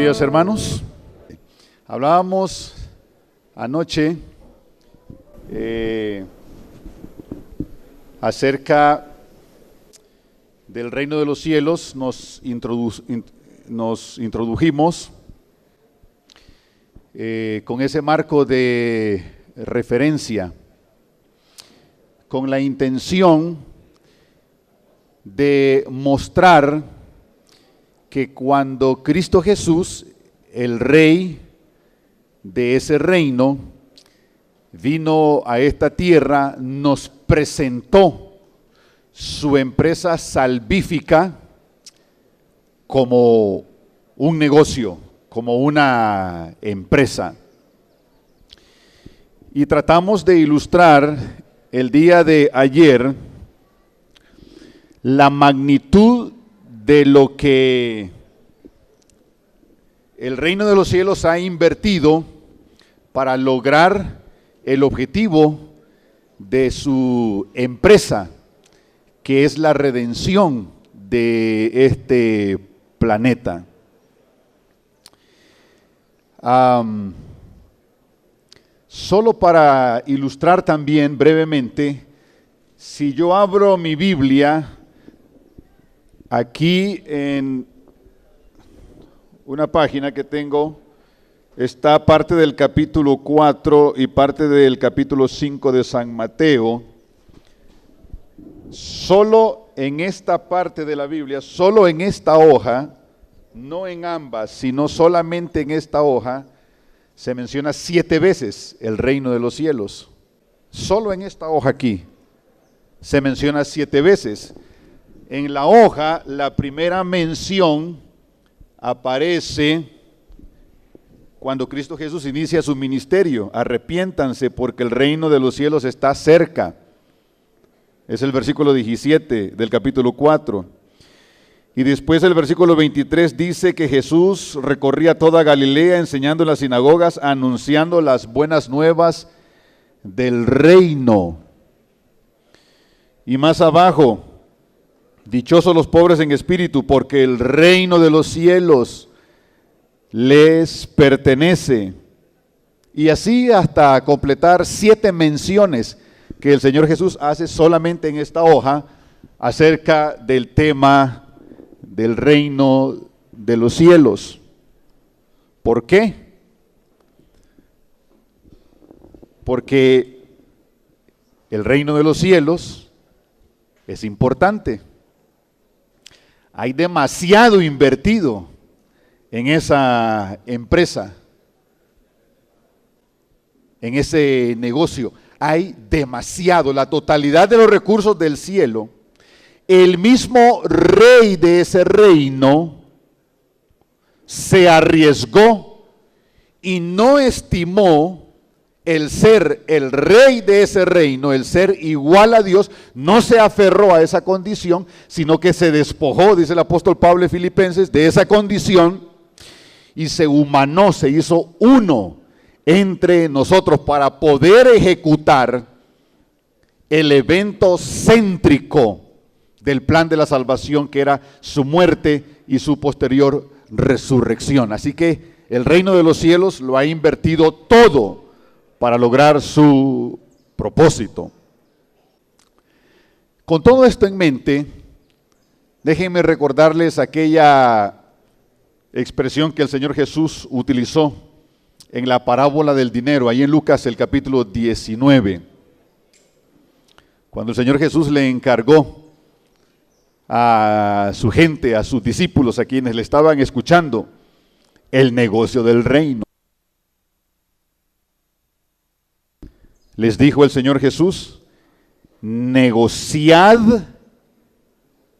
días, hermanos. Hablábamos anoche acerca del reino de los cielos. Nos introdujimos con ese marco de referencia, con la intención de mostrar que cuando Cristo Jesús, el Rey de ese reino, vino a esta tierra, nos presentó su empresa salvífica como un negocio, como una empresa. Y tratamos de ilustrar el día de ayer la magnitud de lo que el reino de los cielos ha invertido para lograr el objetivo de su empresa, que es la redención de este planeta. Solo para ilustrar también brevemente, si yo abro mi Biblia aquí en una página que tengo, está parte del capítulo 4 y parte del capítulo 5 de San Mateo. Solo en esta parte de la Biblia, solo en esta hoja, no en ambas, sino solamente en esta hoja, se menciona 7 veces el reino de los cielos. Solo en esta hoja aquí se menciona 7 veces. En la hoja, la primera mención aparece cuando Cristo Jesús inicia su ministerio. Arrepiéntanse porque el reino de los cielos está cerca. Es el versículo 17 del capítulo 4. Y después el versículo 23 dice que Jesús recorría toda Galilea enseñando en las sinagogas, anunciando las buenas nuevas del reino. Y más abajo, dichosos los pobres en espíritu, porque el reino de los cielos les pertenece. Y así hasta completar 7 menciones que el Señor Jesús hace solamente en esta hoja acerca del tema del reino de los cielos. ¿Por qué? Porque el reino de los cielos es importante. Hay demasiado invertido en esa empresa, en ese negocio. Hay demasiado, la totalidad de los recursos del cielo. El mismo rey de ese reino se arriesgó y no estimó el ser el rey de ese reino, el ser igual a Dios. No se aferró a esa condición, sino que se despojó, dice el apóstol Pablo en Filipenses, de esa condición y se humanó, se hizo uno entre nosotros para poder ejecutar el evento céntrico del plan de la salvación, que era su muerte y su posterior resurrección. Así que el reino de los cielos lo ha invertido todo para lograr su propósito. Con todo esto en mente, déjenme recordarles aquella expresión que el Señor Jesús utilizó en la parábola del dinero, ahí en Lucas el capítulo 19, cuando el Señor Jesús le encargó a su gente, a sus discípulos, a quienes le estaban escuchando, el negocio del reino. Les dijo el Señor Jesús: negociad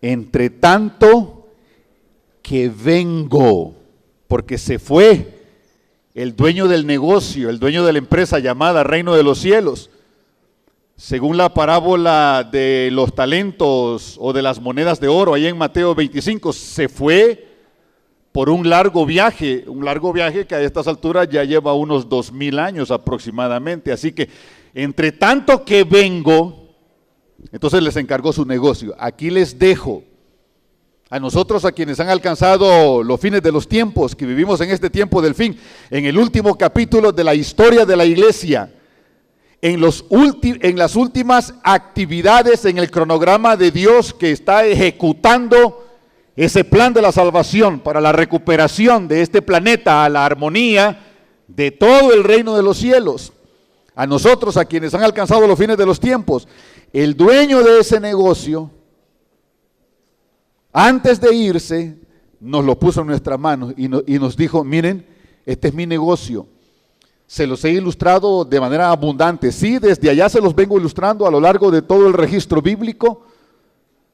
entre tanto que vengo, porque se fue el dueño del negocio, el dueño de la empresa llamada Reino de los Cielos. Según la parábola de los talentos o de las monedas de oro, ahí en Mateo 25, se fue por un largo viaje que a estas alturas ya lleva unos 2000 años aproximadamente. Así que, entre tanto que vengo, entonces les encargó su negocio. Aquí les dejo A nosotros, a quienes han alcanzado los fines de los tiempos, que vivimos en este tiempo del fin, en el último capítulo de la historia de la iglesia, en las últimas actividades en el cronograma de Dios que está ejecutando ese plan de la salvación para la recuperación de este planeta a la armonía de todo el reino de los cielos. A nosotros, a quienes han alcanzado los fines de los tiempos, el dueño de ese negocio, antes de irse, nos lo puso en nuestras manos y nos dijo: miren, este es mi negocio. Se los he ilustrado de manera abundante. Sí, desde allá se los vengo ilustrando a lo largo de todo el registro bíblico.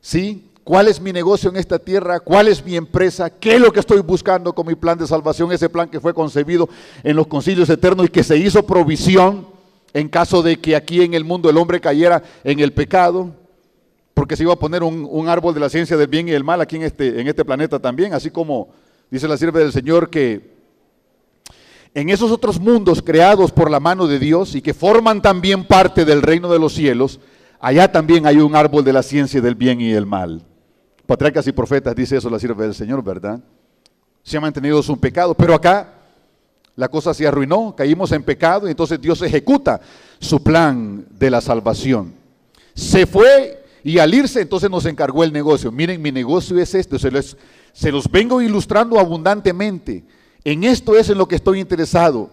Sí, ¿cuál es mi negocio en esta tierra? ¿Cuál es mi empresa? ¿Qué es lo que estoy buscando con mi plan de salvación? Ese plan que fue concebido en los concilios eternos y que se hizo provisión en caso de que aquí en el mundo el hombre cayera en el pecado, porque se iba a poner un árbol de la ciencia del bien y del mal aquí en este planeta también, así como dice la sierva del Señor que en esos otros mundos creados por la mano de Dios y que forman también parte del reino de los cielos, allá también hay un árbol de la ciencia del bien y del mal. Patriarcas y profetas, dice eso la sierva del Señor, ¿verdad? Se ha mantenido su pecado, pero acá la cosa se arruinó, caímos en pecado y entonces Dios ejecuta su plan de la salvación. Se fue y al irse entonces nos encargó el negocio. Miren, mi negocio es esto, se los vengo ilustrando abundantemente. En esto es en lo que estoy interesado.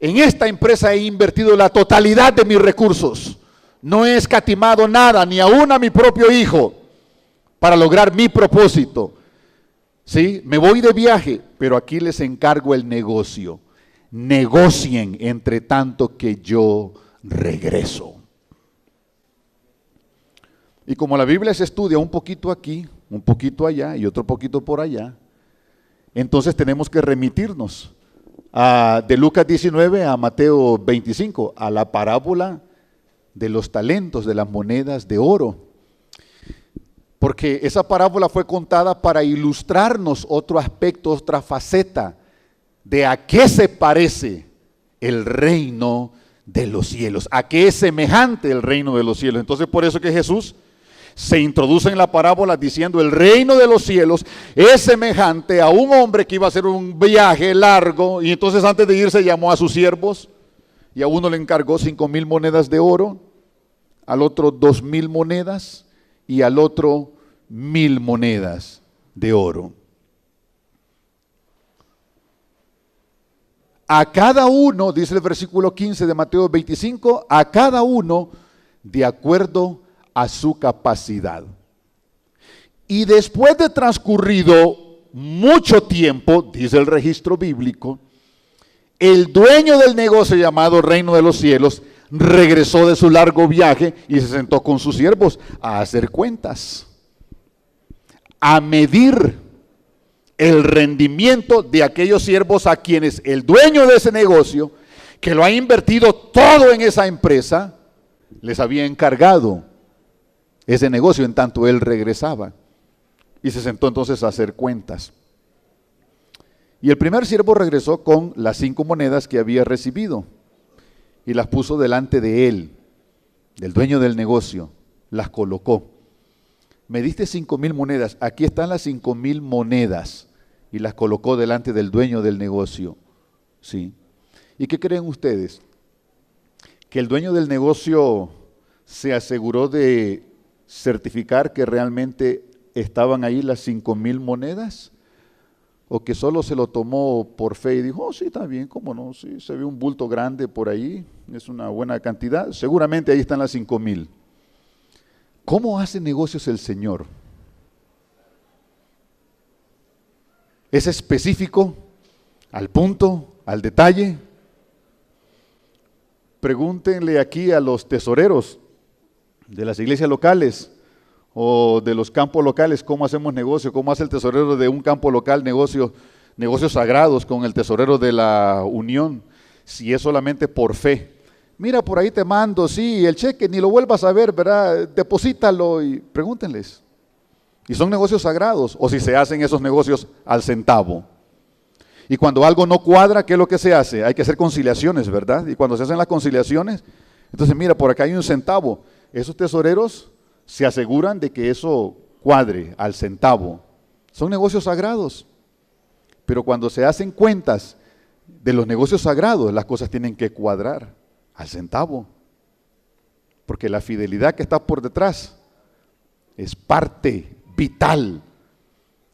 En esta empresa he invertido la totalidad de mis recursos. No he escatimado nada, ni aún a mi propio hijo, para lograr mi propósito. ¿Sí? Me voy de viaje, pero aquí les encargo el negocio. Negocien entre tanto que yo regreso. Y como la Biblia se estudia un poquito aquí, un poquito allá y otro poquito por allá, entonces tenemos que remitirnos de Lucas 19 a Mateo 25, a la parábola de los talentos, de las monedas de oro. Porque esa parábola fue contada para ilustrarnos otro aspecto, otra faceta de a qué se parece el reino de los cielos, a qué es semejante el reino de los cielos. Entonces por eso que Jesús se introduce en la parábola diciendo: el reino de los cielos es semejante a un hombre que iba a hacer un viaje largo y entonces antes de irse llamó a sus siervos y a uno le encargó 5,000 monedas de oro, al otro 2,000 monedas y al otro 1,000 monedas de oro. A cada uno, dice el versículo 15 de Mateo 25, a cada uno de acuerdo a su capacidad. Y después de transcurrido mucho tiempo, dice el registro bíblico, el dueño del negocio llamado Reino de los Cielos regresó de su largo viaje y se sentó con sus siervos a hacer cuentas, a medir el rendimiento de aquellos siervos a quienes el dueño de ese negocio, que lo ha invertido todo en esa empresa, les había encargado ese negocio en tanto él regresaba. Y se sentó entonces a hacer cuentas. Y el primer siervo regresó con las 5 monedas que había recibido y las puso delante de él, del dueño del negocio, las colocó. Me diste 5,000 monedas, aquí están las 5,000 monedas, y las colocó delante del dueño del negocio. ¿Sí? ¿Y qué creen ustedes? Que el dueño del negocio se aseguró de certificar que realmente estaban ahí las 5,000 monedas, o que solo se lo tomó por fe y dijo: oh, sí, está bien, cómo no, sí, se ve un bulto grande por ahí, es una buena cantidad, seguramente ahí están las 5,000. ¿Cómo hace negocios el Señor? ¿Es específico, al punto, al detalle? Pregúntenle aquí a los tesoreros de las iglesias locales o de los campos locales cómo hacemos negocio, cómo hace el tesorero de un campo local negocios sagrados con el tesorero de la unión, si es solamente por fe. Mira, por ahí te mando, sí, el cheque, ni lo vuelvas a ver, ¿verdad? Deposítalo y pregúntenles. Y son negocios sagrados, o si se hacen esos negocios al centavo. Y cuando algo no cuadra, ¿qué es lo que se hace? Hay que hacer conciliaciones, ¿verdad? Y cuando se hacen las conciliaciones, entonces mira, por acá hay un centavo. Esos tesoreros se aseguran de que eso cuadre al centavo. Son negocios sagrados. Pero cuando se hacen cuentas de los negocios sagrados, las cosas tienen que cuadrar al centavo. Porque la fidelidad que está por detrás es parte vital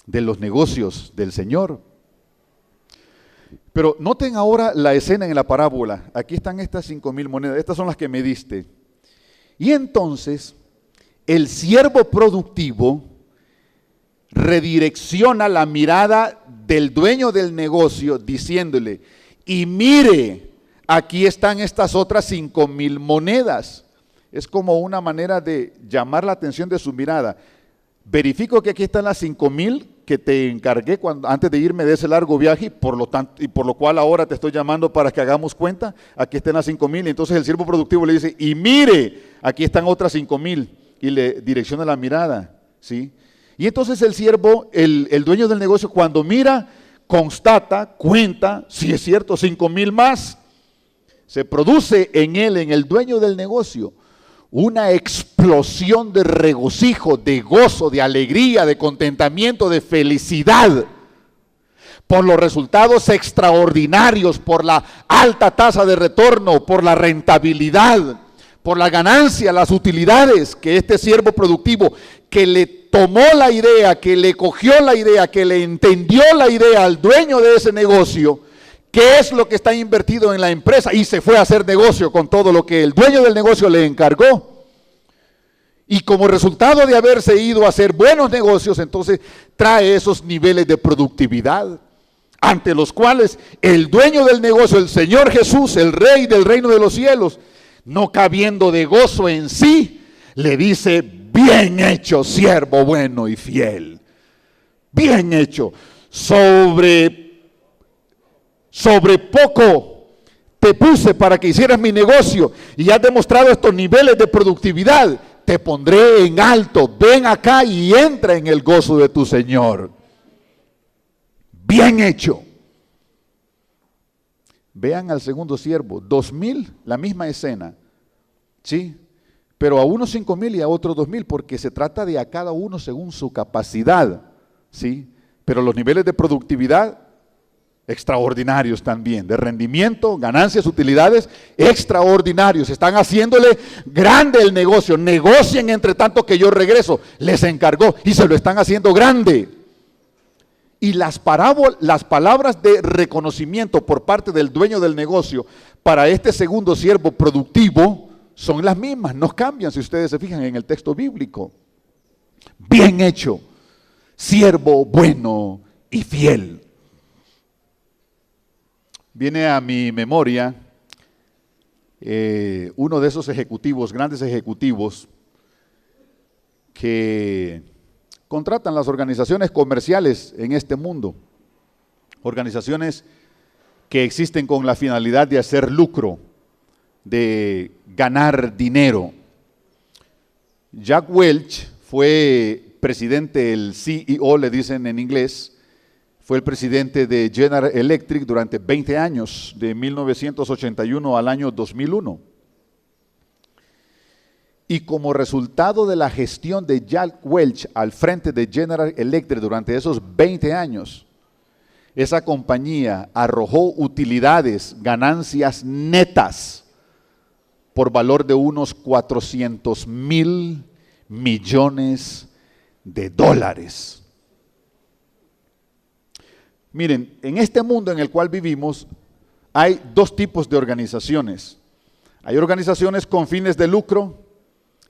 de los negocios del Señor. Pero noten ahora la escena en la parábola. Aquí están estas 5,000 monedas. Estas son las que me diste. Y entonces, el siervo productivo redirecciona la mirada del dueño del negocio diciéndole, y mire, aquí están estas otras 5,000 monedas. Es como una manera de llamar la atención de su mirada. Verifico que aquí están las 5,000 que te encargué antes de irme de ese largo viaje, por lo cual ahora te estoy llamando para que hagamos cuenta. Aquí están las 5,000. Entonces el siervo productivo le dice, y mire, aquí están otras 5,000. Y le direcciona la mirada, ¿sí? Y entonces el siervo, el dueño del negocio, cuando mira, constata, cuenta, si es cierto, 5,000 más. Se produce en él, en el dueño del negocio, una explosión de regocijo, de gozo, de alegría, de contentamiento, de felicidad, por los resultados extraordinarios, por la alta tasa de retorno, por la rentabilidad, por la ganancia, las utilidades que este siervo productivo, que le tomó la idea, que le cogió la idea, que le entendió la idea al dueño de ese negocio, qué es lo que está invertido en la empresa, y se fue a hacer negocio con todo lo que el dueño del negocio le encargó. Y como resultado de haberse ido a hacer buenos negocios, entonces trae esos niveles de productividad, ante los cuales el dueño del negocio, el Señor Jesús, el Rey del reino de los cielos, no cabiendo de gozo en sí, le dice, bien hecho, siervo bueno y fiel. Bien hecho. Sobre poco te puse para que hicieras mi negocio y has demostrado estos niveles de productividad. Te pondré en alto. Ven acá y entra en el gozo de tu Señor. Bien hecho. Vean al segundo siervo, 2,000, la misma escena, ¿sí? Pero a unos 5,000 y a otros 2,000, porque se trata de a cada uno según su capacidad, ¿sí? Pero los niveles de productividad extraordinarios también, de rendimiento, ganancias, utilidades extraordinarios. Están haciéndole grande el negocio. Negocien entre tanto que yo regreso. Les encargó y se lo están haciendo grande. Y las palabras de reconocimiento por parte del dueño del negocio para este segundo siervo productivo son las mismas, no cambian si ustedes se fijan en el texto bíblico. Bien hecho, siervo bueno y fiel. Viene a mi memoria uno de esos ejecutivos, grandes ejecutivos, que contratan las organizaciones comerciales en este mundo, organizaciones que existen con la finalidad de hacer lucro, de ganar dinero. Jack Welch fue presidente, el CEO le dicen en inglés, fue el presidente de General Electric durante 20 años, de 1981 al año 2001. Y como resultado de la gestión de Jack Welch al frente de General Electric durante esos 20 años, esa compañía arrojó utilidades, ganancias netas por valor de unos 400,000 millones de dólares. Miren, en este mundo en el cual vivimos hay dos tipos de organizaciones. Hay organizaciones con fines de lucro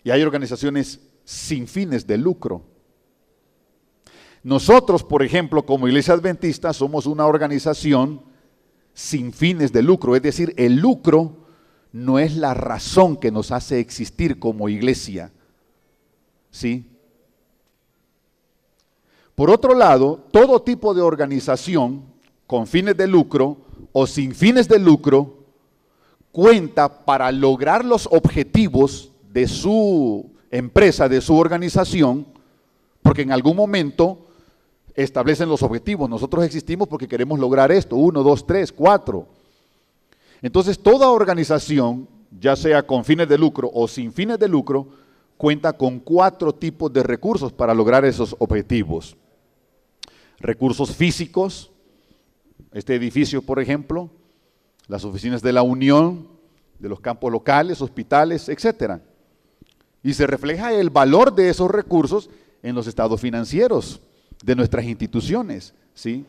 y hay organizaciones sin fines de lucro. Nosotros, por ejemplo, como Iglesia Adventista, somos una organización sin fines de lucro, es decir, el lucro no es la razón que nos hace existir como iglesia, ¿sí? Por otro lado, todo tipo de organización con fines de lucro o sin fines de lucro cuenta para lograr los objetivos de su empresa, de su organización, porque en algún momento establecen los objetivos. Nosotros existimos porque queremos lograr esto, 1, 2, 3, 4. Entonces toda organización, ya sea con fines de lucro o sin fines de lucro, cuenta con 4 tipos de recursos para lograr esos objetivos. recursos físicos, este edificio, por ejemplo, las oficinas de la Unión, de los campos locales, hospitales, etc. Y se refleja el valor de esos recursos en los estados financieros de nuestras instituciones, ¿sí?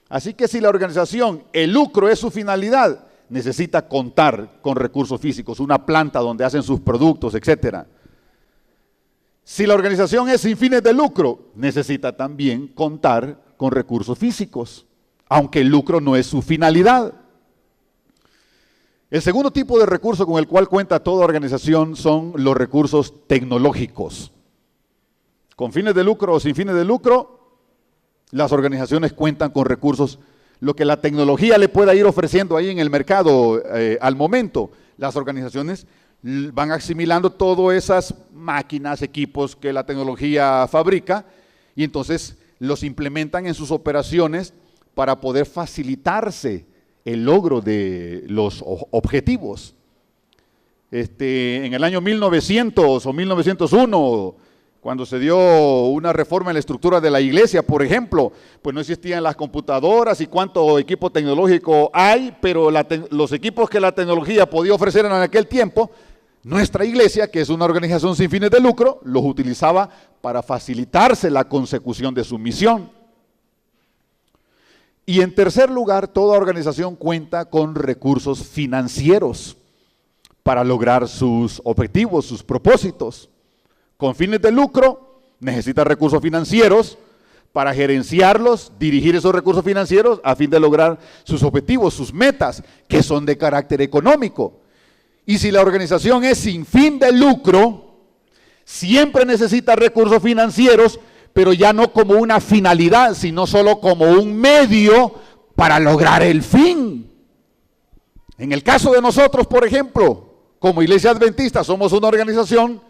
Así que si la organización, el lucro es su finalidad, necesita contar con recursos físicos, una planta donde hacen sus productos, etc. Si la organización es sin fines de lucro, necesita también contar con recursos físicos, aunque el lucro no es su finalidad. El segundo tipo de recurso con el cual cuenta toda organización son los recursos tecnológicos. Con fines de lucro o sin fines de lucro, las organizaciones cuentan con recursos, lo que la tecnología le pueda ir ofreciendo ahí en el mercado al momento. Las organizaciones van asimilando todas esas máquinas, equipos que la tecnología fabrica y entonces los implementan en sus operaciones para poder facilitarse el logro de los objetivos. En el año 1900 o 1901, cuando se dio una reforma en la estructura de la iglesia, por ejemplo, pues no existían las computadoras y cuánto equipo tecnológico hay, pero los equipos que la tecnología podía ofrecer en aquel tiempo, nuestra iglesia, que es una organización sin fines de lucro, los utilizaba para facilitarse la consecución de su misión. Y en tercer lugar, toda organización cuenta con recursos financieros para lograr sus objetivos, sus propósitos. Con fines de lucro, necesita recursos financieros para gerenciarlos, dirigir esos recursos financieros a fin de lograr sus objetivos, sus metas, que son de carácter económico. Y si la organización es sin fin de lucro, siempre necesita recursos financieros, pero ya no como una finalidad, sino solo como un medio para lograr el fin. En el caso de nosotros, por ejemplo, como Iglesia Adventista, somos una organización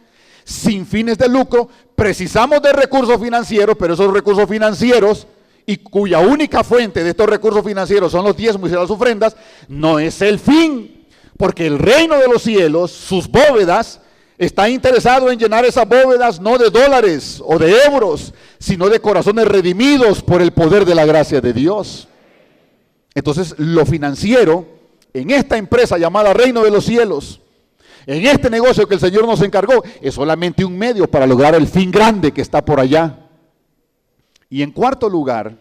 sin fines de lucro, precisamos de recursos financieros, pero esos recursos financieros, y cuya única fuente de estos recursos financieros son los diezmos y las ofrendas, no es el fin, porque el reino de los cielos, sus bóvedas, está interesado en llenar esas bóvedas no de dólares o de euros, sino de corazones redimidos por el poder de la gracia de Dios. Entonces, lo financiero, en esta empresa llamada Reino de los Cielos, en este negocio que el Señor nos encargó, es solamente un medio para lograr el fin grande que está por allá. Y en cuarto lugar,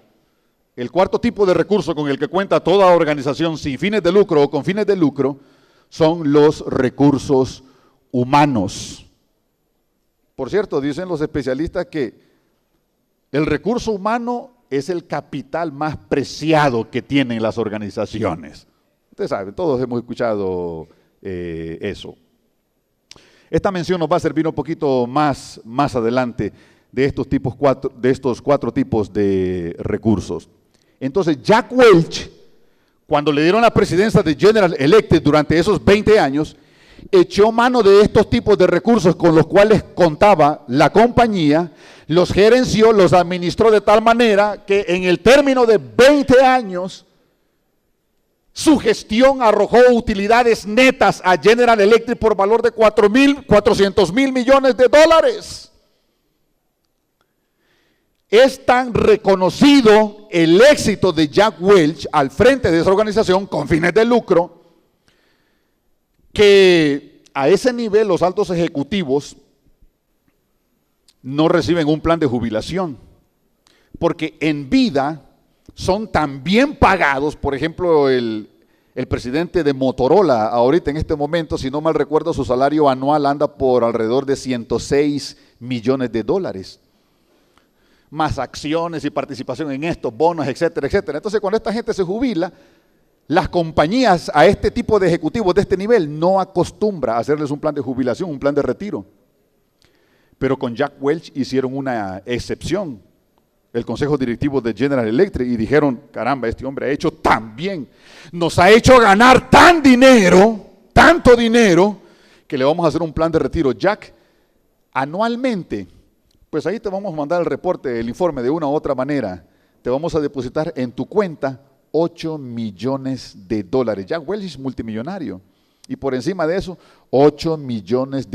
el cuarto tipo de recurso con el que cuenta toda organización sin fines de lucro o con fines de lucro, son los recursos humanos. Por cierto, dicen los especialistas que el recurso humano es el capital más preciado que tienen las organizaciones. Ustedes saben, todos hemos escuchado eso. Esta mención nos va a servir un poquito más adelante de estos cuatro tipos de recursos. Entonces, Jack Welch, cuando le dieron la presidencia de General Electric durante esos 20 años, echó mano de estos tipos de recursos con los cuales contaba la compañía, los gerenció, los administró de tal manera que en el término de 20 años, su gestión arrojó utilidades netas a General Electric por valor de $400,000 millones. Es tan reconocido el éxito de Jack Welch al frente de esa organización con fines de lucro, que a ese nivel los altos ejecutivos no reciben un plan de jubilación, porque en vida son tan bien pagados. Por ejemplo, el presidente de Motorola, ahorita en este momento, si no mal recuerdo, su salario anual anda por alrededor de $106 millones, más acciones y participación en estos bonos, etcétera, etcétera. Entonces, cuando esta gente se jubila, las compañías a este tipo de ejecutivos de este nivel no acostumbra a hacerles un plan de jubilación, un plan de retiro. Pero con Jack Welch hicieron una excepción, el consejo directivo de General Electric, y dijeron: caramba, este hombre ha hecho tan bien, nos ha hecho ganar tanto dinero, que le vamos a hacer un plan de retiro. Jack, anualmente, pues ahí te vamos a mandar el reporte, el informe de una u otra manera, te vamos a depositar en tu cuenta $8 millones. Jack Welch es multimillonario, y por encima de eso, $8 millones.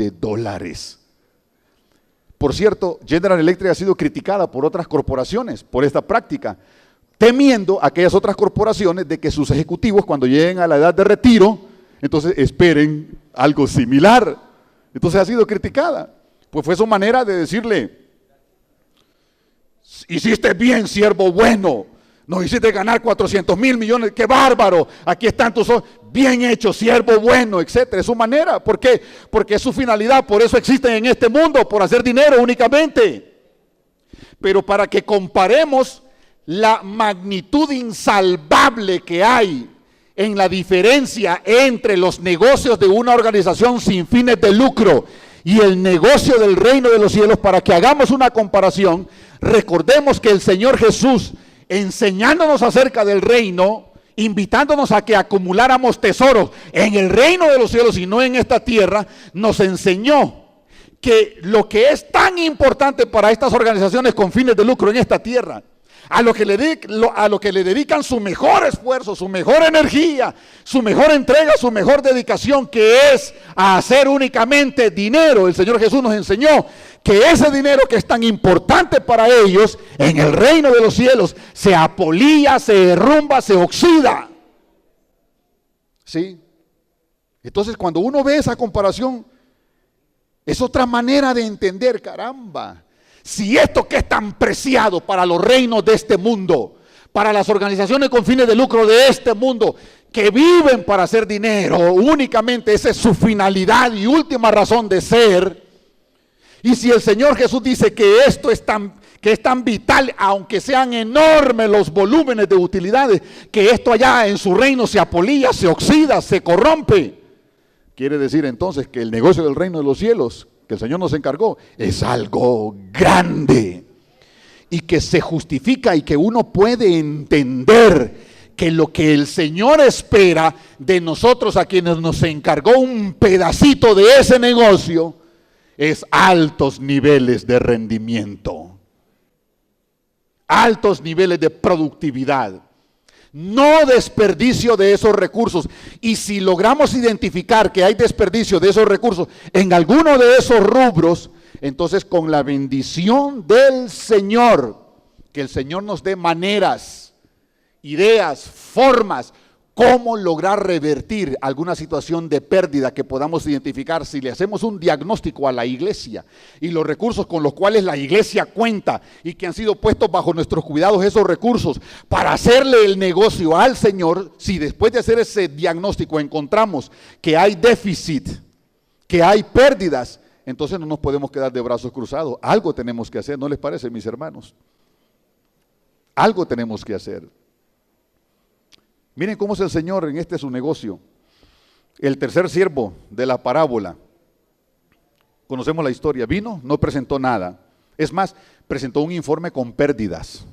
Por cierto, General Electric ha sido criticada por otras corporaciones por esta práctica, temiendo a aquellas otras corporaciones de que sus ejecutivos, cuando lleguen a la edad de retiro, entonces esperen algo similar. Entonces ha sido criticada. Pues fue su manera de decirle: hiciste bien, siervo bueno, nos hiciste ganar 400,000 millones, qué bárbaro, aquí están tus ojos, bien hecho, siervo bueno, etcétera. Es su manera. ¿Por qué? Porque es su finalidad, por eso existen en este mundo, por hacer dinero únicamente. Pero para que comparemos la magnitud insalvable que hay en la diferencia entre los negocios de una organización sin fines de lucro y el negocio del reino de los cielos, para que hagamos una comparación, recordemos que el Señor Jesús, enseñándonos acerca del reino, invitándonos a que acumuláramos tesoros en el reino de los cielos y no en esta tierra, nos enseñó que lo que es tan importante para estas organizaciones con fines de lucro en esta tierra, a lo que le dedican su mejor esfuerzo, su mejor energía, su mejor entrega, su mejor dedicación, que es a hacer únicamente dinero. El Señor Jesús nos enseñó que ese dinero que es tan importante para ellos, en el reino de los cielos, se apolía, se derrumba, se oxida. ¿Sí? Entonces, cuando uno ve esa comparación, es otra manera de entender, caramba. Si esto que es tan preciado para los reinos de este mundo, para las organizaciones con fines de lucro de este mundo, que viven para hacer dinero, únicamente esa es su finalidad y última razón de ser. Y si el Señor Jesús dice que esto es tan vital, aunque sean enormes los volúmenes de utilidades, que esto allá en su reino se apolía, se oxida, se corrompe, quiere decir entonces que el negocio del reino de los cielos, que el Señor nos encargó, es algo grande y que se justifica y que uno puede entender que lo que el Señor espera de nosotros, a quienes nos encargó un pedacito de ese negocio, es altos niveles de rendimiento, altos niveles de productividad, no desperdicio de esos recursos. Y si logramos identificar que hay desperdicio de esos recursos en alguno de esos rubros, entonces con la bendición del Señor, que el Señor nos dé maneras, ideas, formas, cómo lograr revertir alguna situación de pérdida que podamos identificar. Si le hacemos un diagnóstico a la iglesia y los recursos con los cuales la iglesia cuenta y que han sido puestos bajo nuestros cuidados, esos recursos para hacerle el negocio al Señor, si después de hacer ese diagnóstico encontramos que hay déficit, que hay pérdidas, entonces no nos podemos quedar de brazos cruzados. Algo tenemos que hacer, ¿no les parece, mis hermanos? Algo tenemos que hacer. Miren cómo es el Señor en su negocio. El tercer siervo de la parábola, conocemos la historia, vino, no presentó nada. Es más, presentó un informe con pérdidas.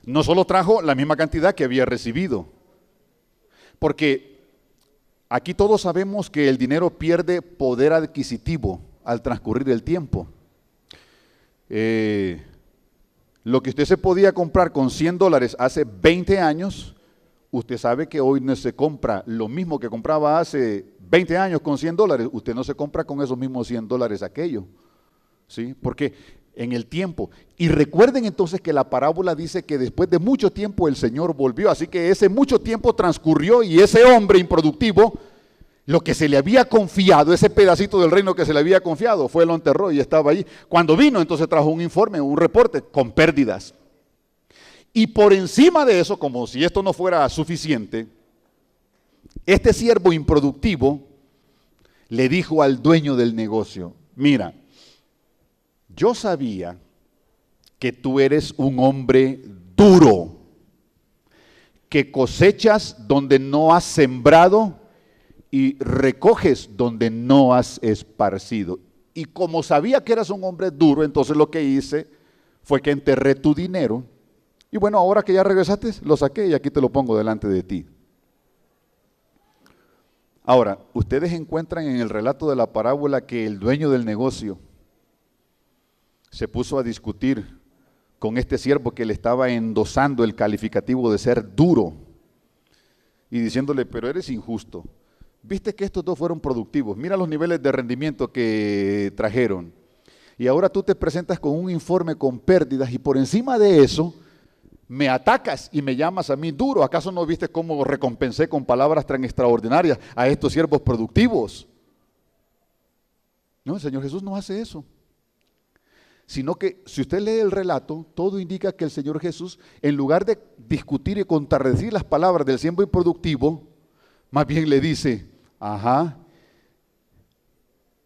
No solo trajo la misma cantidad que había recibido, porque aquí todos sabemos que el dinero pierde poder adquisitivo al transcurrir el tiempo. Lo que usted se podía comprar con $100 hace 20 años, usted sabe que hoy no se compra lo mismo que compraba hace 20 años con $100. Usted no se compra con esos mismos $100 aquello. ¿Sí? Porque en el tiempo. Y recuerden entonces que la parábola dice que después de mucho tiempo el Señor volvió. Así que ese mucho tiempo transcurrió y ese hombre improductivo, lo que se le había confiado, ese pedacito del reino que se le había confiado, lo enterró y estaba ahí. Cuando vino entonces trajo un informe, un reporte con pérdidas. Y por encima de eso, como si esto no fuera suficiente, este siervo improductivo le dijo al dueño del negocio: mira, yo sabía que tú eres un hombre duro, que cosechas donde no has sembrado y recoges donde no has esparcido. Y como sabía que eras un hombre duro, entonces lo que hice fue que enterré tu dinero. Y bueno, ahora que ya regresaste, lo saqué y aquí te lo pongo delante de ti. Ahora, ustedes encuentran en el relato de la parábola que el dueño del negocio se puso a discutir con este siervo que le estaba endosando el calificativo de ser duro y diciéndole: pero eres injusto. Viste que estos dos fueron productivos. Mira los niveles de rendimiento que trajeron. Y ahora tú te presentas con un informe con pérdidas y por encima de eso me atacas y me llamas a mí duro. ¿Acaso no viste cómo recompensé con palabras tan extraordinarias a estos siervos productivos? No, el Señor Jesús no hace eso. Sino que si usted lee el relato, todo indica que el Señor Jesús, en lugar de discutir y contradecir las palabras del siervo improductivo, más bien le dice, ajá,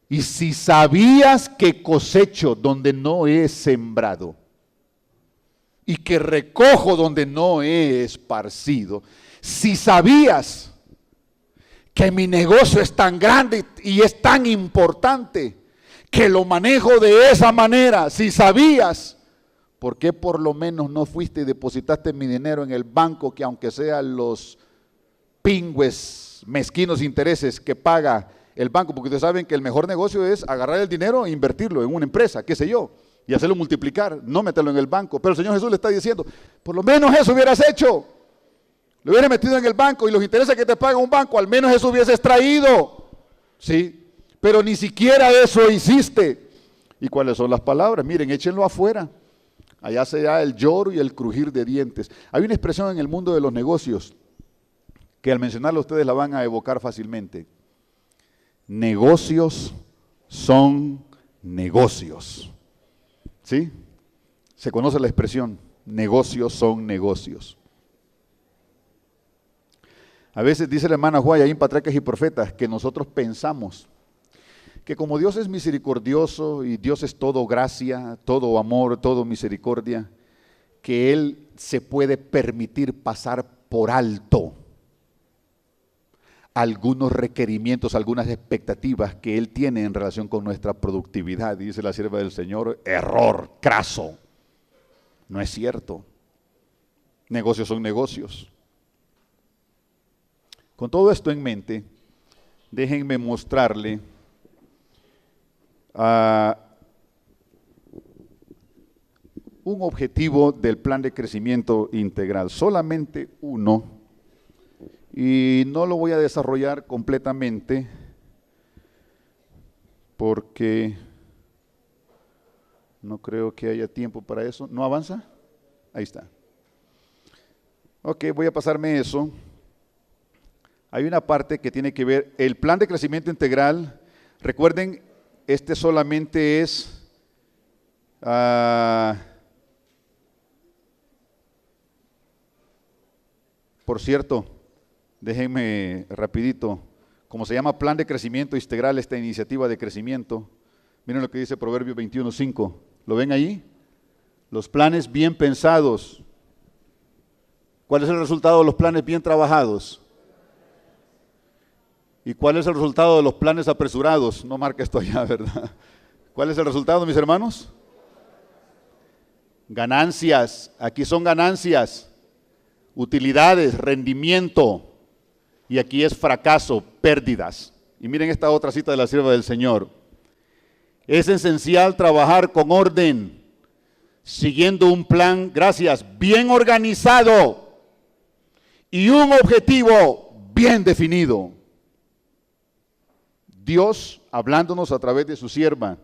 y si sabías que cosecho donde no he sembrado y que recojo donde no he esparcido, si sabías que mi negocio es tan grande y es tan importante, que lo manejo de esa manera, si sabías, ¿por qué por lo menos no fuiste y depositaste mi dinero en el banco, que aunque sean los pingües, mezquinos intereses que paga el banco? Porque ustedes saben que el mejor negocio es agarrar el dinero e invertirlo en una empresa, qué sé yo, y hacerlo multiplicar, no meterlo en el banco. Pero el Señor Jesús le está diciendo, por lo menos eso hubieras hecho, lo hubieras metido en el banco y los intereses que te paga un banco, al menos eso hubieses traído, ¿sí? Pero ni siquiera eso hiciste. ¿Y cuáles son las palabras? Miren, échenlo afuera. Allá se da el lloro y el crujir de dientes. Hay una expresión en el mundo de los negocios que al mencionarla ustedes la van a evocar fácilmente. Negocios son negocios. ¿Sí? Se conoce la expresión, negocios son negocios. A veces dice la hermana Juárez ahí en Patriarcas y Profetas que nosotros pensamos que como Dios es misericordioso y Dios es todo gracia, todo amor, todo misericordia, que Él se puede permitir pasar por alto algunos requerimientos, algunas expectativas que Él tiene en relación con nuestra productividad. Y dice la sierva del Señor, error, craso. No es cierto. Negocios son negocios. Con todo esto en mente, déjenme mostrarle un objetivo del plan de crecimiento integral, solamente uno, y no lo voy a desarrollar completamente porque no creo que haya tiempo para eso. ¿No avanza? Ahí está. Ok, voy a pasarme eso. Hay una parte que tiene que ver, el plan de crecimiento integral, recuerden, este solamente es por cierto, déjenme rapidito, como se llama plan de crecimiento integral esta iniciativa de crecimiento, miren lo que dice Proverbios 21:5, ¿lo ven ahí? Los planes bien pensados. ¿Cuál es el resultado de los planes bien trabajados? ¿Y cuál es el resultado de los planes apresurados? No marca esto allá, ¿verdad? ¿Cuál es el resultado, mis hermanos? Ganancias, aquí son ganancias, utilidades, rendimiento, y aquí es fracaso, pérdidas. Y miren esta otra cita de la sierva del Señor. Es esencial trabajar con orden, siguiendo un plan, gracias, bien organizado y un objetivo bien definido. Dios hablándonos a través de su sierva,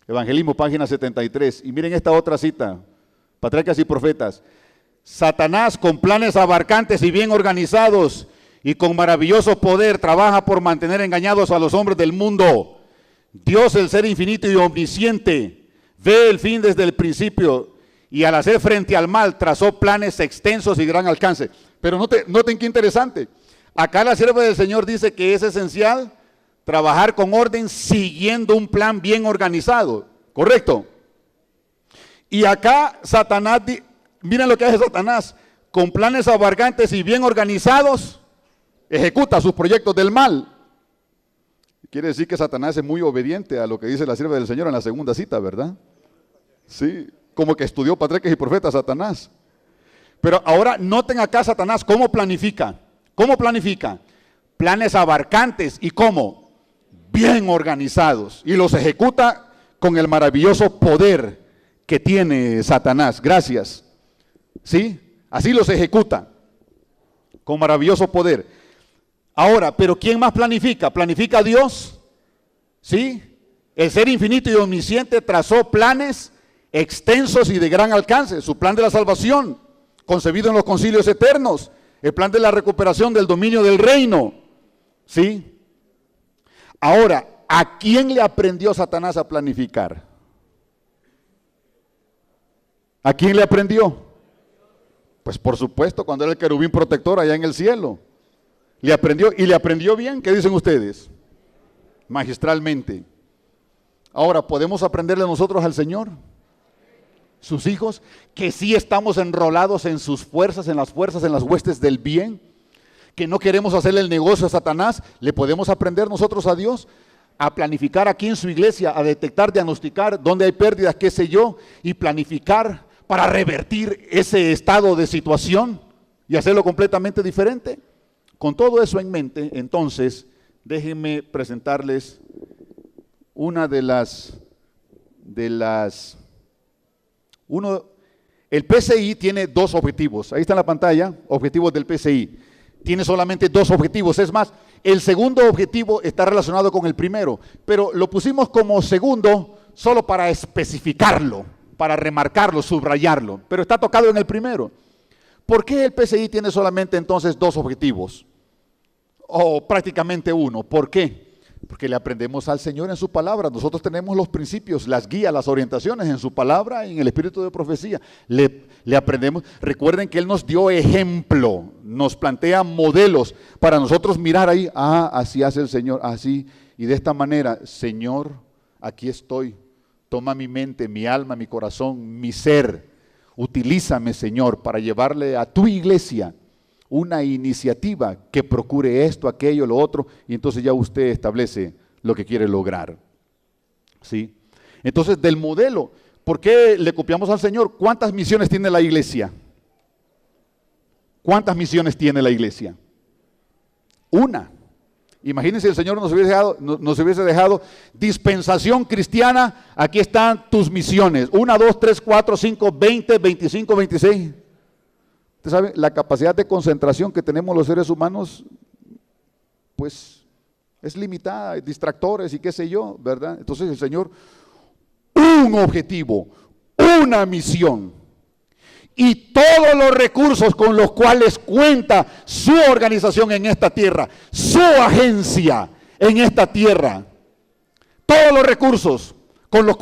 Evangelismo, página 73. Y miren esta otra cita, Patriarcas y Profetas. Satanás, con planes abarcantes y bien organizados y con maravilloso poder, trabaja por mantener engañados a los hombres del mundo. Dios, el ser infinito y omnisciente, ve el fin desde el principio y al hacer frente al mal trazó planes extensos y gran alcance. Pero noten qué interesante. Acá la sierva del Señor dice que es esencial trabajar con orden siguiendo un plan bien organizado, ¿correcto? Y acá Satanás, miren lo que hace Satanás, con planes abarcantes y bien organizados, ejecuta sus proyectos del mal. Quiere decir que Satanás es muy obediente a lo que dice la sierva del Señor en la segunda cita, ¿verdad? Sí, como que estudió Patriarcas y Profetas Satanás. Pero ahora noten acá Satanás cómo planifica. ¿Cómo planifica? Planes abarcantes y cómo bien organizados, y los ejecuta con el maravilloso poder que tiene Satanás. Gracias. ¿Sí? Así los ejecuta con maravilloso poder. Ahora, pero ¿quién más planifica? ¿Planifica Dios? ¿Sí? El ser infinito y omnisciente trazó planes extensos y de gran alcance. Su plan de la salvación, concebido en los concilios eternos. El plan de la recuperación del dominio del reino. ¿Sí? Ahora, ¿a quién le aprendió Satanás a planificar? ¿A quién le aprendió? Pues por supuesto, cuando era el querubín protector allá en el cielo. Le aprendió, y le aprendió bien. ¿Qué dicen ustedes? Magistralmente. Ahora, ¿podemos aprenderle nosotros al Señor? Sus hijos, que sí estamos enrolados en sus fuerzas, en las huestes del bien, que no queremos hacerle el negocio a Satanás. ¿Le podemos aprender nosotros a Dios? A planificar aquí en su iglesia, a detectar, diagnosticar dónde hay pérdidas, qué sé yo, y planificar para revertir ese estado de situación y hacerlo completamente diferente. Con todo eso en mente, entonces, déjenme presentarles una el PCI tiene dos objetivos. Ahí está en la pantalla, objetivos del PCI. Tiene solamente dos objetivos. Es más, el segundo objetivo está relacionado con el primero, pero lo pusimos como segundo solo para especificarlo, para remarcarlo, subrayarlo, pero está tocado en el primero. ¿Por qué el PCI tiene solamente entonces dos objetivos? O prácticamente uno. ¿Por qué? Porque le aprendemos al Señor en su palabra. Nosotros tenemos los principios, las guías, las orientaciones en su palabra y en el espíritu de profecía. Le aprendemos. Recuerden que Él nos dio ejemplo, nos plantea modelos para nosotros mirar ahí. Ah, así hace el Señor, así. Y de esta manera, Señor, aquí estoy. Toma mi mente, mi alma, mi corazón, mi ser. Utilízame, Señor, para llevarle a tu iglesia una iniciativa que procure esto, aquello, lo otro, y entonces ya usted establece lo que quiere lograr. ¿Sí? Entonces, del modelo, ¿por qué le copiamos al Señor? ¿Cuántas misiones tiene la iglesia? ¿Cuántas misiones tiene la iglesia? Una. Imagínense, el Señor nos hubiese dejado dispensación cristiana. Aquí están tus misiones. 1, 2, 3, 4, 5, 20, 25, 26. Usted sabe, la capacidad de concentración que tenemos los seres humanos, pues es limitada, distractores y qué sé yo, ¿verdad? Entonces el Señor, un objetivo, una misión. Y todos los recursos con los cuales cuenta su organización en esta tierra, su agencia en esta tierra, todos los recursos con los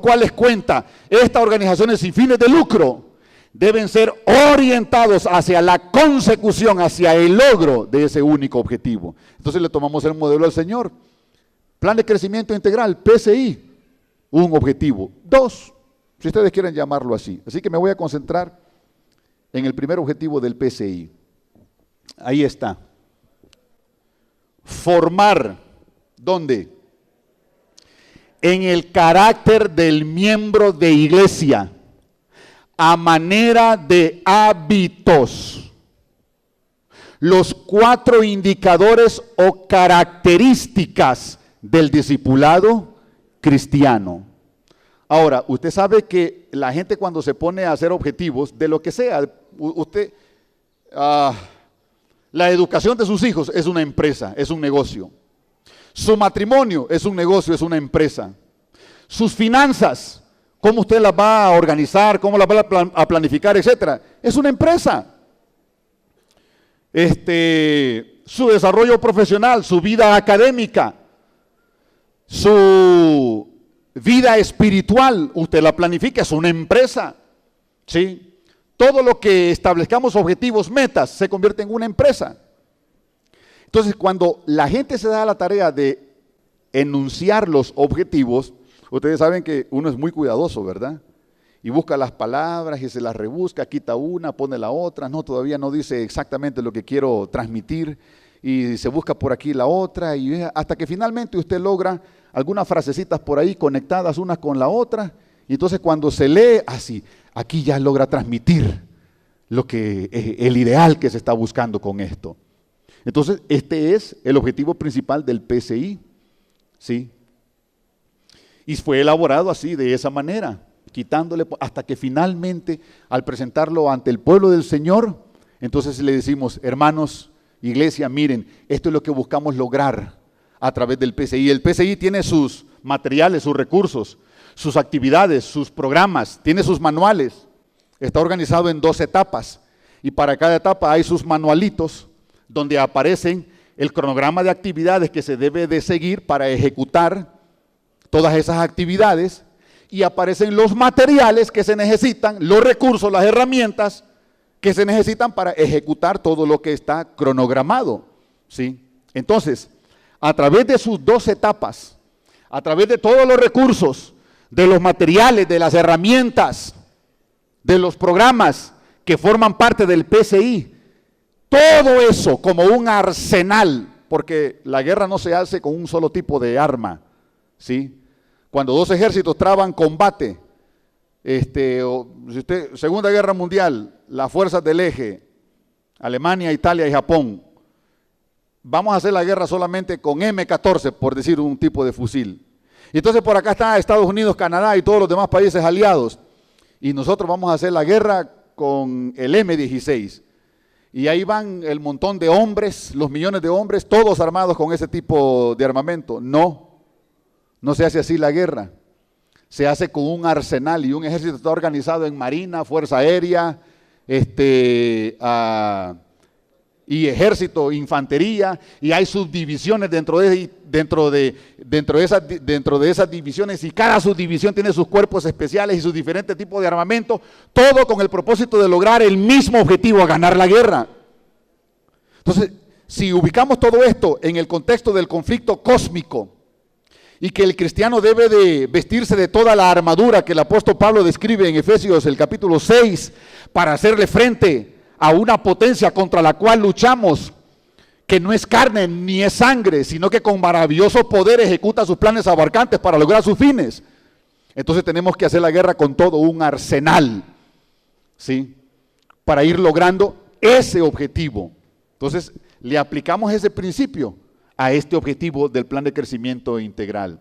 cuales cuenta esta organización sin fines de lucro, deben ser orientados hacia la consecución, hacia el logro de ese único objetivo. Entonces le tomamos el modelo al Señor. Plan de crecimiento integral, PCI, un objetivo. 2. Si ustedes quieren llamarlo así. Así que me voy a concentrar en el primer objetivo del PCI. Ahí está. Formar, ¿dónde? En el carácter del miembro de iglesia, a manera de hábitos, los 4 indicadores o características del discipulado cristiano. Ahora, usted sabe que la gente cuando se pone a hacer objetivos, de lo que sea, la educación de sus hijos es una empresa, es un negocio. Su matrimonio es un negocio, es una empresa. Sus finanzas, cómo usted las va a organizar, cómo las va a planificar, etcétera, es una empresa. Su desarrollo profesional, su vida académica, su vida espiritual, usted la planifica, es una empresa. ¿Sí? Todo lo que establezcamos objetivos, metas, se convierte en una empresa. Entonces, cuando la gente se da la tarea de enunciar los objetivos, ustedes saben que uno es muy cuidadoso, ¿verdad? Y busca las palabras y se las rebusca, quita una, pone la otra, no, todavía no dice exactamente lo que quiero transmitir, y se busca por aquí la otra, y hasta que finalmente usted logra algunas frasecitas por ahí conectadas una con la otra, y entonces cuando se lee así, aquí ya logra transmitir el ideal que se está buscando con esto. Entonces, este es el objetivo principal del PCI, ¿sí? Y fue elaborado así, de esa manera, quitándole, hasta que finalmente, al presentarlo ante el pueblo del Señor, entonces le decimos, hermanos, iglesia, miren, esto es lo que buscamos lograr a través del PCI. El PCI tiene sus materiales, sus recursos, sus actividades, sus programas, tiene sus manuales. Está organizado en 2 etapas y para cada etapa hay sus manualitos donde aparecen el cronograma de actividades que se debe de seguir para ejecutar todas esas actividades y aparecen los materiales que se necesitan, los recursos, las herramientas que se necesitan para ejecutar todo lo que está cronogramado, ¿sí? Entonces, a través de sus 2 etapas, a través de todos los recursos, de los materiales, de las herramientas, de los programas que forman parte del PCI, todo eso como un arsenal, porque la guerra no se hace con un solo tipo de arma, ¿sí? Cuando 2 ejércitos traban combate, Segunda Guerra Mundial, las fuerzas del eje, Alemania, Italia y Japón, vamos a hacer la guerra solamente con M14, por decir un tipo de fusil. Y entonces por acá están Estados Unidos, Canadá y todos los demás países aliados, y nosotros vamos a hacer la guerra con el M16. Y ahí van el montón de hombres, los millones de hombres, todos armados con ese tipo de armamento. No se hace así la guerra. Se hace con un arsenal y un ejército está organizado en marina, fuerza aérea, y ejército, infantería, y hay subdivisiones dentro de esas divisiones, y cada subdivisión tiene sus cuerpos especiales y sus diferentes tipos de armamento, todo con el propósito de lograr el mismo objetivo, ganar la guerra. Entonces, si ubicamos todo esto en el contexto del conflicto cósmico, y que el cristiano debe de vestirse de toda la armadura que el apóstol Pablo describe en Efesios el capítulo 6, para hacerle frente a una potencia contra la cual luchamos, que no es carne ni es sangre, sino que con maravilloso poder ejecuta sus planes abarcantes para lograr sus fines. Entonces tenemos que hacer la guerra con todo un arsenal, ¿sí? Para ir logrando ese objetivo. Entonces le aplicamos ese principio a este objetivo del plan de crecimiento integral.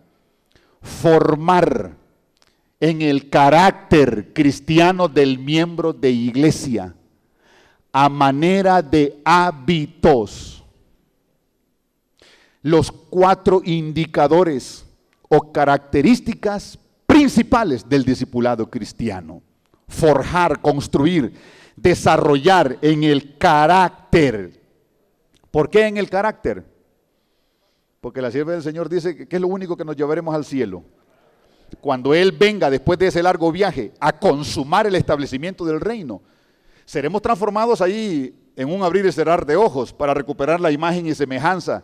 Formar en el carácter cristiano del miembro de iglesia a manera de hábitos los 4 indicadores o características principales del discipulado cristiano. Forjar, construir, desarrollar en el carácter. ¿Por qué en el carácter? Porque la sierva del Señor dice que es lo único que nos llevaremos al cielo. Cuando Él venga después de ese largo viaje a consumar el establecimiento del reino, seremos transformados ahí en un abrir y cerrar de ojos para recuperar la imagen y semejanza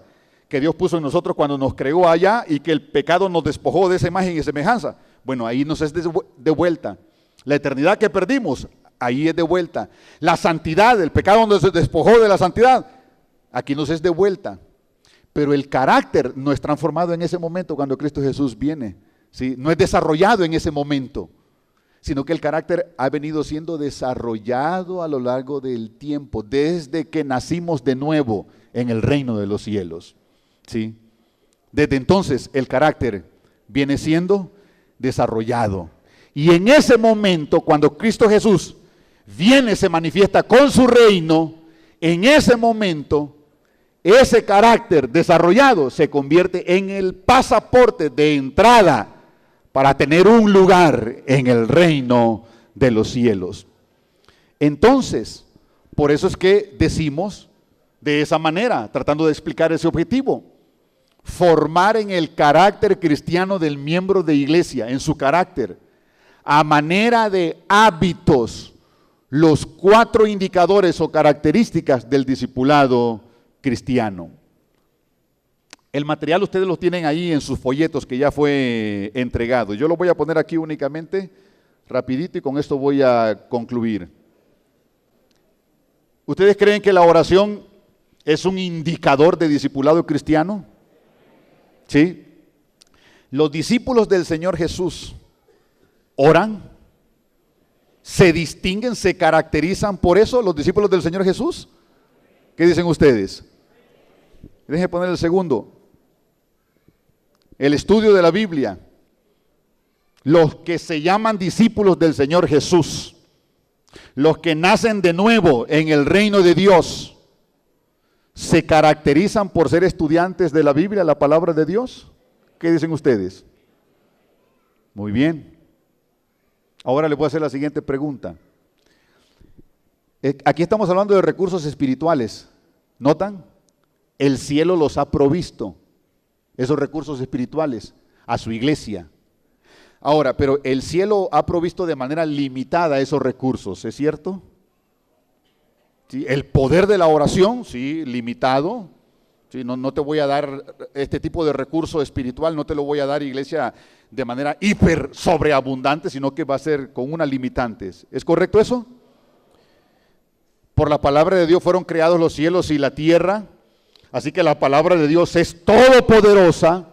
que Dios puso en nosotros cuando nos creó allá y que el pecado nos despojó de esa imagen y semejanza. Bueno, ahí nos es de vuelta. La eternidad que perdimos, ahí es de vuelta. La santidad, el pecado nos despojó de la santidad, aquí nos es de vuelta. Pero el carácter no es transformado en ese momento cuando Cristo Jesús viene, ¿sí? No es desarrollado en ese momento, sino que el carácter ha venido siendo desarrollado a lo largo del tiempo, desde que nacimos de nuevo en el reino de los cielos, ¿sí? Desde entonces el carácter viene siendo desarrollado. Y en ese momento, cuando Cristo Jesús viene, se manifiesta con su reino, en ese momento ese carácter desarrollado se convierte en el pasaporte de entrada para tener un lugar en el reino de los cielos. Entonces, por eso es que decimos de esa manera, tratando de explicar ese objetivo, formar en el carácter cristiano del miembro de iglesia, en su carácter, a manera de hábitos, los 4 indicadores o características del discipulado cristiano. El material ustedes lo tienen ahí en sus folletos que ya fue entregado. Yo lo voy a poner aquí únicamente, rapidito, y con esto voy a concluir. ¿Ustedes creen que la oración es un indicador de discipulado cristiano? ¿Sí? Los discípulos del Señor Jesús oran, se distinguen, se caracterizan por eso los discípulos del Señor Jesús. ¿Qué dicen ustedes? Déjenme poner el segundo. El estudio de la Biblia. Los que se llaman discípulos del Señor Jesús, los que nacen de nuevo en el reino de Dios, ¿se caracterizan por ser estudiantes de la Biblia, la palabra de Dios? ¿Qué dicen ustedes? Muy bien. Ahora le voy a hacer la siguiente pregunta. Aquí estamos hablando de recursos espirituales. ¿Notan? El cielo los ha provisto, esos recursos espirituales, a su iglesia. Ahora, pero el cielo ha provisto de manera limitada esos recursos, ¿es cierto? ¿Sí? El poder de la oración, sí, limitado. Sí, no te voy a dar este tipo de recurso espiritual, no te lo voy a dar, iglesia, de manera hiper sobreabundante, sino que va a ser con unas limitantes. ¿Es correcto eso? Por la palabra de Dios fueron creados los cielos y la tierra, así que la palabra de Dios es todopoderosa.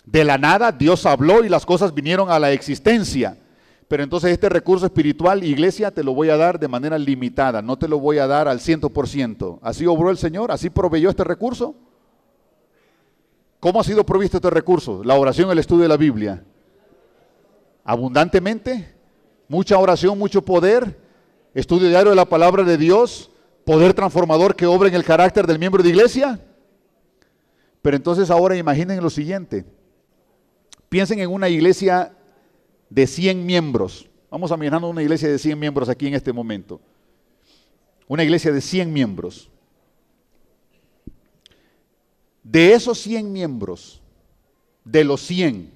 De la nada Dios habló y las cosas vinieron a la existencia. Pero entonces este recurso espiritual, iglesia, te lo voy a dar de manera limitada, no te lo voy a dar al 100%. ¿Así obró el Señor? ¿Así proveyó este recurso? ¿Cómo ha sido provisto este recurso? La oración, el estudio de la Biblia. Abundantemente, mucha oración, mucho poder, estudio diario de la palabra de Dios, poder transformador que obra en el carácter del miembro de iglesia. Pero entonces ahora imaginen lo siguiente. Piensen en una iglesia de 100 miembros. Vamos a imaginar una iglesia de 100 miembros aquí en este momento. Una iglesia de 100 miembros. De esos 100 miembros, de los 100,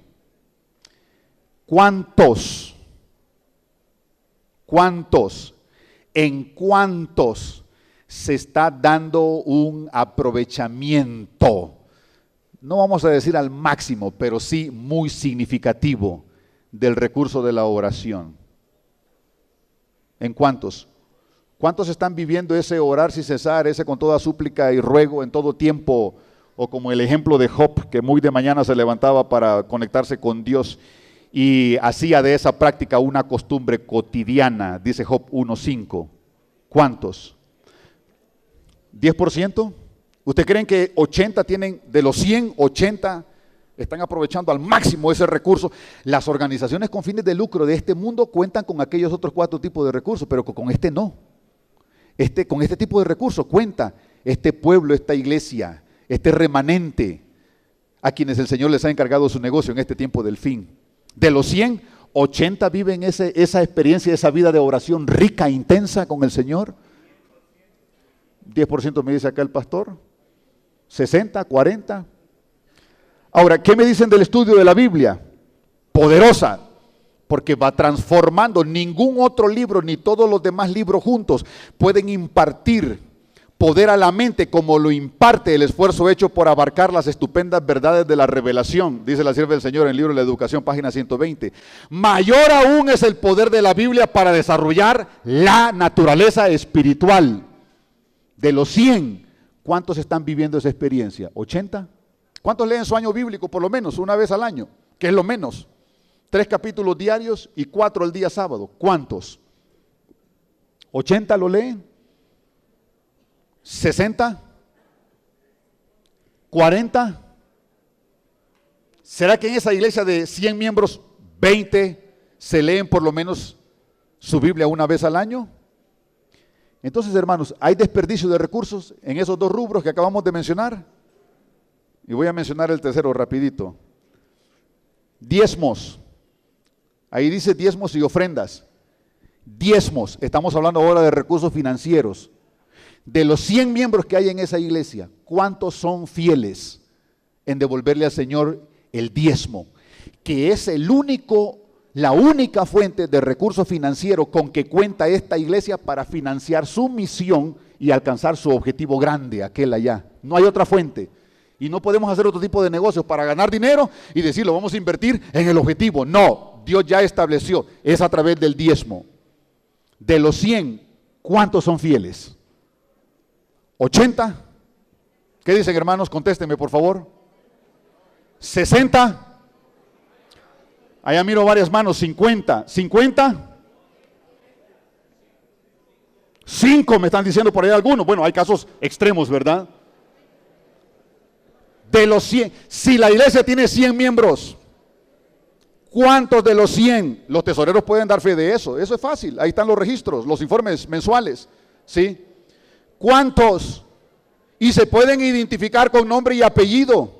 ¿en cuántos se está dando un aprovechamiento? No vamos a decir al máximo, pero sí muy significativo del recurso de la oración. ¿En cuántos? ¿Cuántos están viviendo ese orar sin cesar, ese con toda súplica y ruego en todo tiempo? O como el ejemplo de Job, que muy de mañana se levantaba para conectarse con Dios y hacía de esa práctica una costumbre cotidiana, dice Job 1:5. ¿Cuántos? ¿10%? ¿Usted creen que 80 tienen, de los 100, 80 están aprovechando al máximo ese recurso? Las organizaciones con fines de lucro de este mundo cuentan con aquellos otros 4 tipos de recursos, pero con este no. Con este tipo de recursos cuenta este pueblo, esta iglesia, este remanente, a quienes el Señor les ha encargado su negocio en este tiempo del fin. De los 100, 80 viven esa experiencia, esa vida de oración rica, intensa con el Señor. 10% me dice acá el pastor. 60, 40. Ahora, ¿qué me dicen del estudio de la Biblia? Poderosa, porque va transformando. Ningún otro libro, ni todos los demás libros juntos pueden impartir poder a la mente como lo imparte el esfuerzo hecho por abarcar las estupendas verdades de la revelación, dice la sierva del Señor en el libro de la Educación, página 120. Mayor aún es el poder de la Biblia para desarrollar la naturaleza espiritual. De los 100, ¿cuántos están viviendo esa experiencia? ¿80? ¿Cuántos leen su año bíblico por lo menos una vez al año? Que es lo menos. 3 capítulos diarios y 4 el día sábado. ¿Cuántos? ¿80 lo leen? ¿60? ¿40? ¿Será que en esa iglesia de 100 miembros, 20 se leen por lo menos su Biblia una vez al año? Entonces, hermanos, ¿hay desperdicio de recursos en esos 2 rubros que acabamos de mencionar? Y voy a mencionar el tercero rapidito. Diezmos. Ahí dice diezmos y ofrendas. Diezmos, estamos hablando ahora de recursos financieros. De los 100 miembros que hay en esa iglesia, ¿cuántos son fieles en devolverle al Señor el diezmo? Que es la única fuente de recursos financieros con que cuenta esta iglesia para financiar su misión y alcanzar su objetivo grande, aquel allá. No hay otra fuente. Y no podemos hacer otro tipo de negocios para ganar dinero y decir, lo vamos a invertir en el objetivo. No, Dios ya estableció, es a través del diezmo. De los 100, ¿cuántos son fieles? ¿80? ¿Qué dicen, hermanos? Contéstenme, por favor. ¿60? Allá miro varias manos. ¿50? ¿50? 5 me están diciendo por ahí algunos. Bueno, hay casos extremos, ¿verdad? De los 100, si la iglesia tiene 100 miembros, ¿cuántos de los 100? Los tesoreros pueden dar fe de eso. Eso es fácil. Ahí están los registros, los informes mensuales. ¿Sí? ¿Cuántos? Y se pueden identificar con nombre y apellido.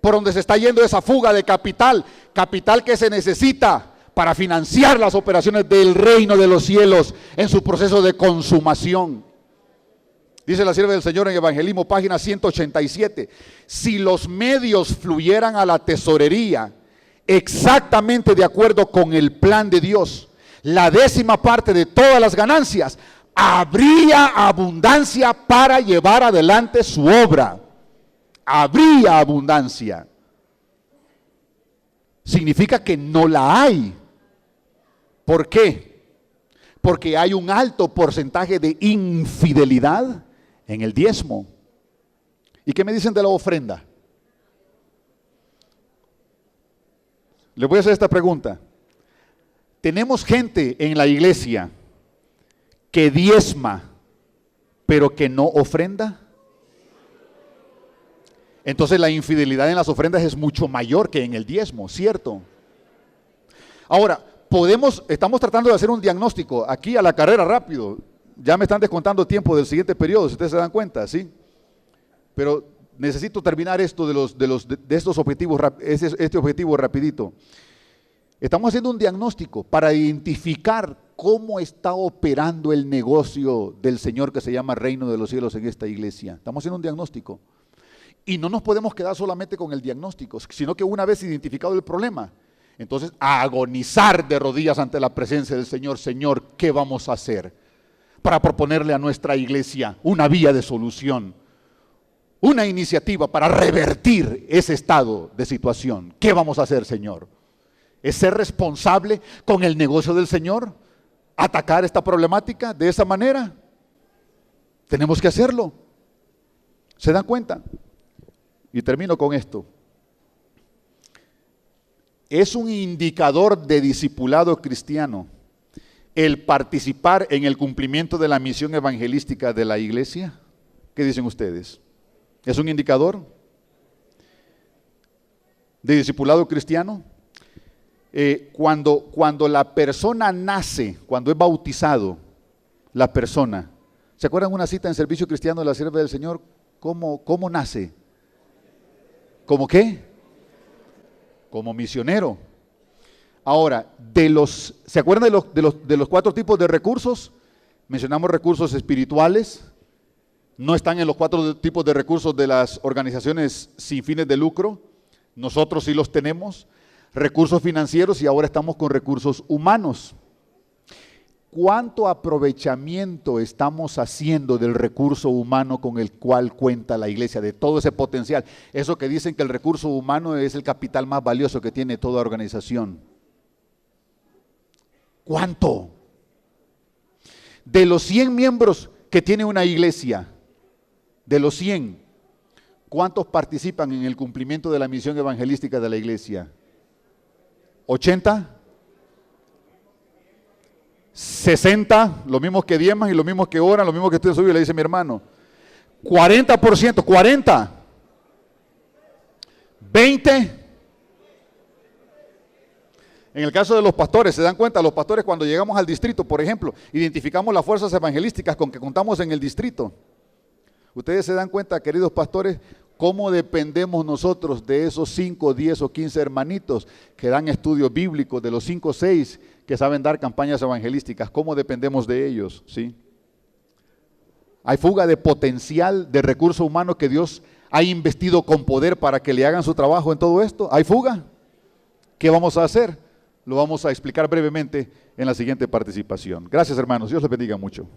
por donde se está yendo esa fuga de capital, capital que se necesita para financiar las operaciones del reino de los cielos en su proceso de consumación. Dice la sierva del Señor en Evangelismo, página 187, si los medios fluyeran a la tesorería exactamente de acuerdo con el plan de Dios, la 10ª parte de todas las ganancias, habría abundancia para llevar adelante su obra. Habría abundancia. Significa que no la hay. ¿Por qué? Porque hay un alto porcentaje de infidelidad en el diezmo. ¿Y qué me dicen de la ofrenda? Les voy a hacer esta pregunta. Tenemos gente en la iglesia que diezma, pero que no ofrenda. Entonces la infidelidad en las ofrendas es mucho mayor que en el diezmo, ¿cierto? Ahora, estamos tratando de hacer un diagnóstico aquí a la carrera rápido. Ya me están descontando tiempo del siguiente periodo, si ustedes se dan cuenta, ¿sí? Pero necesito terminar esto de estos objetivos, este objetivo rapidito. Estamos haciendo un diagnóstico para identificar cómo está operando el negocio del Señor que se llama Reino de los Cielos en esta iglesia. Estamos haciendo un diagnóstico. Y no nos podemos quedar solamente con el diagnóstico, sino que una vez identificado el problema, entonces a agonizar de rodillas ante la presencia del Señor. Señor, ¿qué vamos a hacer para proponerle a nuestra iglesia una vía de solución? Una iniciativa para revertir ese estado de situación. ¿Qué vamos a hacer, Señor? ¿Es ser responsable con el negocio del Señor? ¿Atacar esta problemática de esa manera? Tenemos que hacerlo. ¿Se dan cuenta? Y termino con esto. Es un indicador de discipulado cristiano el participar en el cumplimiento de la misión evangelística de la iglesia. ¿Qué dicen ustedes? ¿Es un indicador de discipulado cristiano? Cuando la persona nace, cuando es bautizado, la persona, ¿se acuerdan una cita en servicio cristiano de la sierva del Señor? ¿Cómo nace? ¿Cómo qué? Como misionero. Ahora, ¿se acuerdan de los 4 tipos de recursos? Mencionamos recursos espirituales. No están en los 4 tipos de recursos de las organizaciones sin fines de lucro. Nosotros sí los tenemos. Recursos financieros y ahora estamos con recursos humanos. ¿Cuánto aprovechamiento estamos haciendo del recurso humano con el cual cuenta la iglesia, de todo ese potencial? Eso que dicen que el recurso humano es el capital más valioso que tiene toda organización. ¿Cuánto? De los 100 miembros que tiene una iglesia, de los 100, ¿cuántos participan en el cumplimiento de la misión evangelística de la iglesia? ¿80? 60, los mismos que diezman y los mismos que oran, los mismos que estudian su Biblia, le dice mi hermano. 40%, 40, 20. En el caso de los pastores, ¿se dan cuenta? Los pastores cuando llegamos al distrito, por ejemplo, identificamos las fuerzas evangelísticas con que contamos en el distrito. Ustedes se dan cuenta, queridos pastores, cómo dependemos nosotros de esos 5, 10 o 15 hermanitos que dan estudios bíblicos, de los 5 o 6 que saben dar campañas evangelísticas, cómo dependemos de ellos, ¿sí? Hay fuga de potencial, de recurso humano que Dios ha investido con poder para que le hagan su trabajo en todo esto. ¿Hay fuga? ¿Qué vamos a hacer? Lo vamos a explicar brevemente en la siguiente participación. Gracias, hermanos. Dios les bendiga mucho.